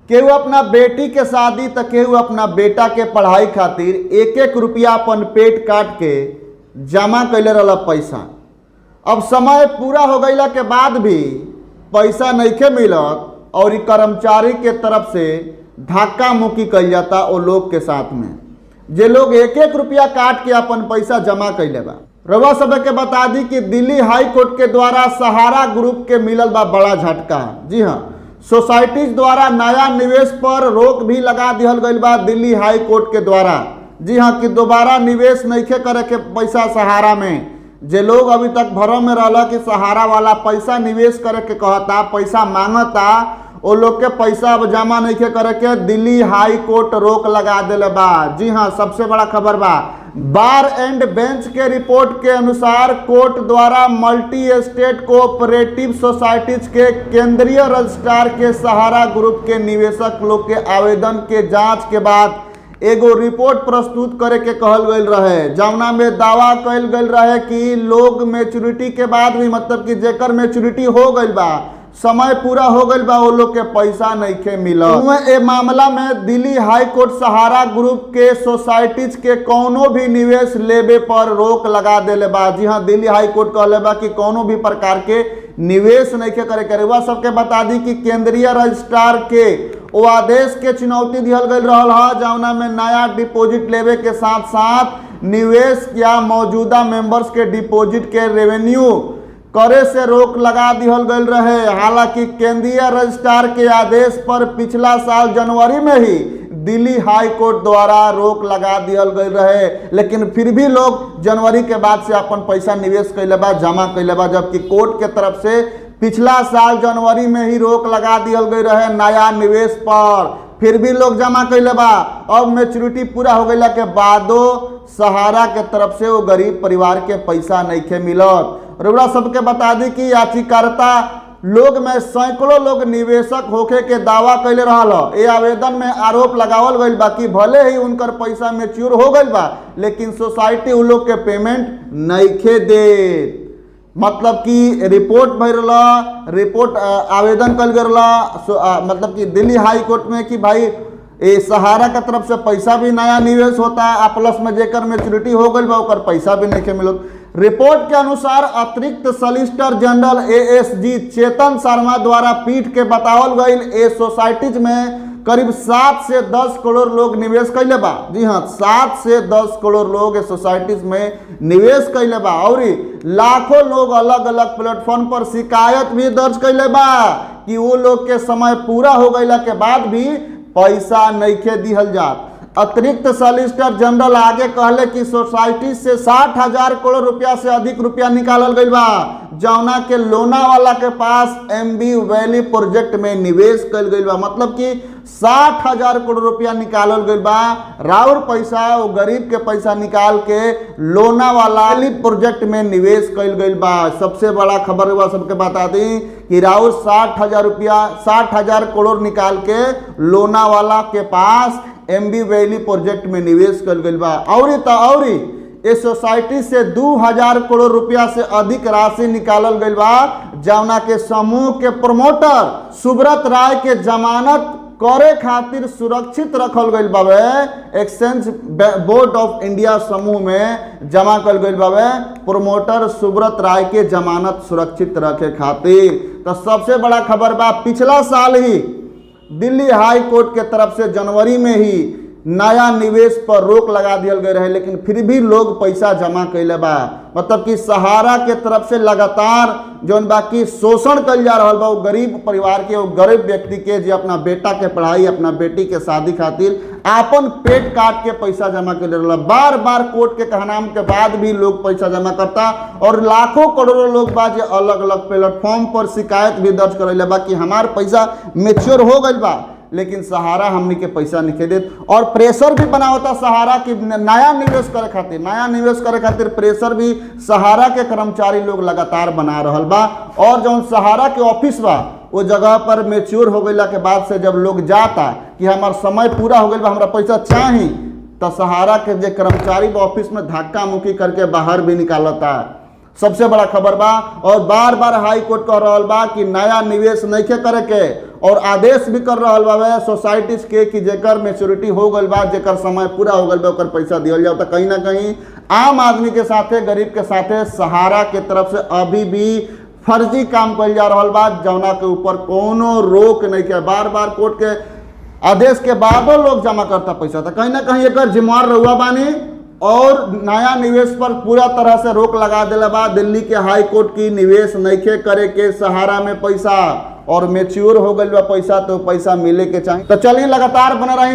केहू अपना बेटी के शादी तो केहू अपना बेटा के पढ़ाई खातिर एक एक रुपया अपन पेट काट के जमा कैले रहा पैसा। अब समय पूरा हो गईला के बाद भी पैसा नइखे मिलत और ई कर्मचारी के तरफ से धक्का मुक्की कइल जाता वो लोग के साथ में, जे लोग एक एक रुपया काट के अपन पैसा जमा कैले बा। रउआ सब के बता दी कि दिल्ली हाई कोर्ट के द्वारा सहारा ग्रुप के मिलल बा बड़ा झटका। जी हाँ, सोसाइटीज द्वारा नया निवेश पर रोक भी लगा दिहल गईल बा दिल्ली हाई कोर्ट के द्वारा। जी हाँ, कि दोबारा निवेश नइखे करे के पैसा सहारा में। जे लोग अभी तक भरम में रहला कि सहारा वाला पैसा निवेश करे के कहता, पैसा मांगता, वो लोग के पैसा अब जमा नइखे करे के दिल्ली हाई कोर्ट रोक लगा देले बा। जी हाँ, सबसे बड़ा खबर बा, बार एंड बेंच के रिपोर्ट के अनुसार कोर्ट द्वारा मल्टी स्टेट कोऑपरेटिव सोसाइटीज के केंद्रीय रजिस्ट्रार के सहारा ग्रुप के निवेशक लोग के आवेदन के जांच के बाद एगो रिपोर्ट प्रस्तुत करे के कहल गईल रहे, जौना में दावा कइल गईल रहे कि लोग मैच्योरिटी के बाद भी, मतलब कि जेकर मैच्योरिटी हो गईल बा, समय पूरा हो गईल बा, वो लोग के पैसा नइखे मिलत। ए मामला में दिल्ली हाई कोर्ट सहारा ग्रुप के सोसाइटीज के कोनो भी निवेश लेबे पर रोक लगा देले बा। जी हाँ, दिल्ली हाई कोर्ट कहले बा कि कोनो भी प्रकार के निवेश नइखे करे के। वह सबके बता दी कि केंद्रीय रजिस्ट्रार के वो आदेश के चुनौती दिहल गई रहल है, जौना में नया डिपॉजिट लेवे के साथ साथ निवेश या मौजूदा मेंबर्स के डिपॉजिट के रेवेन्यू करे से रोक लगा दिहल गई रहे। हालांकि केंद्रीय रजिस्ट्रार के आदेश पर पिछला साल जनवरी में ही दिल्ली हाई कोर्ट द्वारा रोक लगा दिहल गई रहे, लेकिन फिर भी लोग जनवरी के बाद से अपन पैसा निवेश कैले बा, जमा कैले बा, जबकि कोर्ट के तरफ से पिछला साल जनवरी में ही रोक लगा दिहल गई रहे नया निवेश पर, फिर भी लोग जमा कैले बा। अब मैच्योरिटी पूरा हो गईला के बादो सहारा के तरफ से वो गरीब परिवार के पैसा नइखे मिलत। रउरा सबके बता दी कि याचिकाकर्ता लोग में सैकड़ों लोग निवेशक होखे के दावा कैले रहल। ये आवेदन में आरोप लगावल गईल बा कि भले ही उनकर पैसा मैच्योर हो गईल बा, लेकिन सोसाइटी उन लोग के पेमेंट नइखे दे। मतलब कि रिपोर्ट भरला, रिपोर्ट आवेदन कल गरला, मतलब कि दिल्ली हाई कोर्ट में कि भाई ये सहारा के तरफ से पैसा भी नया निवेश होता है, प्लस में जेकर मैच्योरिटी हो गई बा ओकर पैसा भी नहीं मिलत। रिपोर्ट के अनुसार अतिरिक्त solicitor general ASG Chetan Sharma द्वारा पीठ के बतावल गईल ए सोसाइटीज में करीब 7 से 10 करोड़ लोग निवेश कैले बा। जी हाँ, 7 से 10 करोड़ लोग सोसाइटीज में निवेश कैले बा और लाखों लोग अलग अलग प्लेटफॉर्म पर शिकायत भी दर्ज कैले बा कि वो लोग के समय पूरा हो गईला के बाद भी पैसा नइखे दिहल जात। अतिरिक्त सॉलिसिटर जनरल आगे कहले कि सोसाइटी से 60,000 करोड़ रुपया से अधिक रुपया निकालल गईल बा, जौना के लोनावाला के पास एमबी वैली प्रोजेक्ट में निवेश कल गईल बा। मतलब कि 60,000 करोड़ रुपया निकालल गईल बा, राउर पैसा वो गरीब के पैसा निकाल के लोनावाला प्रोजेक्ट में निवेश कल गईल बा। सबसे बड़ा खबर हुआ सबके बता दी कि राउर 60,000 करोड़ निकाल के लोनावाला के पास एमबी वैली प्रोजेक्ट में निवेश कल गईल बा। और इस सोसाइटी से 2000 करोड़ रुपया से अधिक राशि निकालल गईल बा, जौना के समूह के प्रमोटर सुब्रत राय के जमानत करे खातिर सुरक्षित रखल गईल बावे। एक्सचेंज बोर्ड ऑफ इंडिया समूह में जमा कल गईल बावे प्रमोटर सुब्रत राय के जमानत सुरक्षित रखे खातिर। तो सबसे बड़ा खबर बा, पिछला साल ही दिल्ली हाई कोर्ट के तरफ से जनवरी में ही नया निवेश पर रोक लगा दिया गए रहे, लेकिन फिर भी लोग पैसा जमा कैले बा। मतलब कि सहारा के तरफ से लगातार जौन बाकी शोषण कल जा रहा बा, वो गरीब परिवार के, वो गरीब व्यक्ति के जो अपना बेटा के पढ़ाई, अपना बेटी के शादी खातिर आपन पेट काट के पैसा जमा कर रहा। बार बार कोर्ट के कहनाम के बाद भी लोग पैसा जमा करता और लाखों करोड़ों लोग बा जो अलग अलग प्लेटफॉर्म पर शिकायत भी दर्ज करे बा कि हमार पैसा मैच्योर हो गई बा, लेकिन सहारा हमनी के पैसा नहीं देत। और प्रेशर भी बना होता सहारा की नया निवेश करे खातिर प्रेशर भी सहारा के कर्मचारी लोग लगातार बना रहल बा। और जो सहारा के ऑफिस बा वो जगह पर मैच्योर हो गईला के बाद से जब लोग जाता कि हमार समय पूरा हो गई बा, हमरा पैसा चाही, तो सहारा के जो कर्मचारी बा ऑफिस में धक्का मुक्की करके बाहर भी निकालता। सबसे बड़ा खबर बा। और बार बार हाई कोर्ट कह रहल बा कि नया निवेश नहीं करे के, और आदेश भी कर रहल बा सोसाइटीज के कि जेकर मैच्योरिटी हो गल बा, जेकर समय पूरा हो गल बा, ओकर पैसा दियल जाओ। तो कहीं ना कहीं आम आदमी के साथे, गरीब के साथे सहारा के तरफ से अभी भी फर्जी काम कल जा रहा बा, जौना के ऊपर कोनो रोक नहीं के। बार बार कोर्ट के आदेश के बादो लोग जमा करता पैसा। तो कहीं ना कहीं एक जिम्मेवार रहुआ बानी, और नया निवेश पर पूरा तरह से रोक लगा दिला बा। दिल्ली के हाई कोर्ट की निवेश नइखे करे के सहारा में पैसा, और मैच्योर हो गई बा पैसा तो पैसा मिले के चाहिए। तो चलिए लगातार बना रही